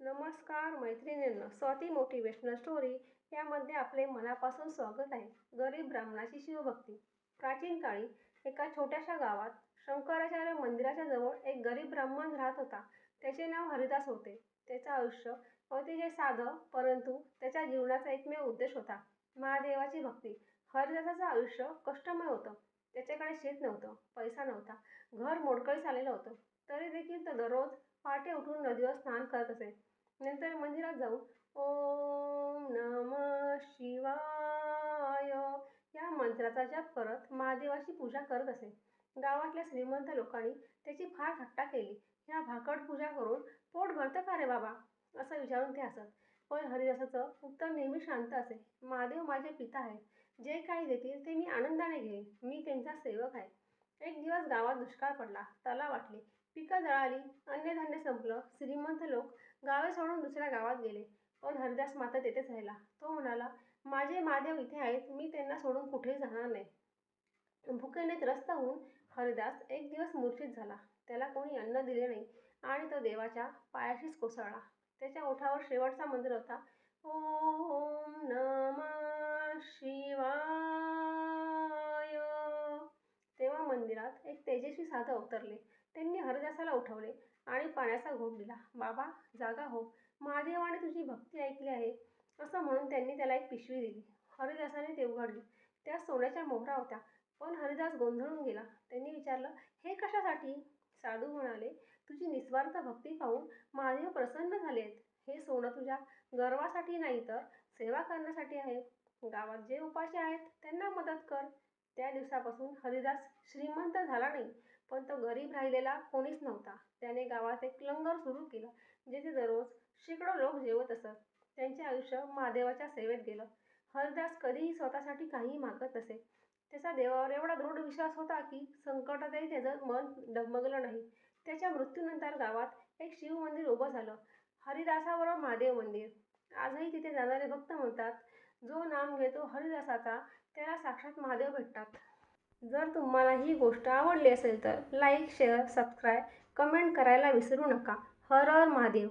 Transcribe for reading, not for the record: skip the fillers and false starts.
नमस्कार मैत्रिणींनो, Swati motivational story यामध्ये आपले मनापासून स्वागत आहे. गरीब ब्राह्मणाची शिवभक्ती. प्राचीन काळी एका छोट्याशा गावात शंकराचार्य मंदिराच्या जवळ एक गरीब ब्राह्मण राहत होता. त्याचे नाव हरिदास होते. त्याचं आयुष्य अतिशय साधं, परंतु त्याच्या जीवनाचा एकमेव उद्देश होता महादेवाची भक्ती. हरिदासाचं आयुष्य कष्टमय होतं. त्याच्याकडे शेत नव्हतं, पैसा नव्हता, घर मोडकळीस आलेलं होतं. तरी देखील तो दररोज पहाटे उठून नदीवर स्नान करत असे. नंतर मंदिरात जाऊन ओम नमः शिवाय या मंत्राचा जप करत महादेवाची पूजा करत असे. गावातल्या श्रीमंत लोकांनी त्याची फार थट्टा केली. ह्या भाकड पूजा करून पोट भरतं का रे बाबा, असं विचारून ते हसत. पण हरिदासाचं उत्तर नेहमी शांत असे. महादेव माझे पिता आहेत. जे काही देतील ते मी आनंदाने घेईन. मी त्यांचा सेवक आहे. एक दिवस गावात दुष्काळ पडला. तलाव आटले, पिकं जळाली, अन्नधान्य संपलं. श्रीमंत लोक गावे सोडून दुसऱ्या गावात गेले. पण हरिदास मात्र तेथेच राहिला. तो म्हणाला, माझे महादेव इथे आहेत, मी त्यांना सोडून कुठेही जाणार नाही. भुकेने त्रस्त होऊन हरिदास एक दिवस मूर्छित झाला. त्याला कोणी अन्न दिले नाही आणि तो देवाच्या पायाशीच कोसळला. त्याच्या ओठावर शेवटचा मंत्र होता, ओम नमः शिवाय. तेव्हा मंदिरात एक तेजस्वी साधू अवतरले. त्यांनी हरिदासाला उठवले आणि पाण्याचा घोट दिला. बाबा, जागा हो, महादेवाने तुझी भक्ती ऐकली आहे, असं म्हणून त्यांनी त्याला एक पिशवी दिली. हरिदासाने ते उघडली. त्यात सोन्याच्या मोहरा होत्या. पण हरिदास गोंधळून गेला. त्यांनी विचारलं, हे कशासाठी? साधू म्हणाले, तुझी निस्वार्थ भक्ती पाहून महादेव प्रसन्न झालेत. हे सोनं तुझ्या गर्वासाठी नाही तर सेवा करण्यासाठी आहे. गावात जे उपाशी आहेत त्यांना मदत कर. त्या दिवसापासून हरिदास श्रीमंत झाला नाही, पण तो गरीब राहिलेला कोणीच नव्हता. त्याने गावात एक लंगर सुरू केलं, जिथे दररोज शेकडो लोक जेवत असत. त्यांचे आयुष्य महादेवाच्या सेवेत गेलं. हरिदास कधीही स्वतःसाठी काहीही मागत नसे. त्याचा देवावर एवढा दृढ विश्वास होता की संकटातही त्याचं मन डगमगलं नाही. त्याच्या मृत्यूनंतर गावात एक शिव मंदिर उभं झालं, हरिदासाबरोबर महादेव मंदिर. आजही तिथे जाणारे भक्त म्हणतात, जो नाम घेतो हरिदासाचा त्याला साक्षात महादेव भेटतात. जर तुम्हाला ही गोष्ट आवडली असेल तर लाईक, शेअर, सबस्क्राईब, कमेंट करायला विसरू नका. हर हर महादेव.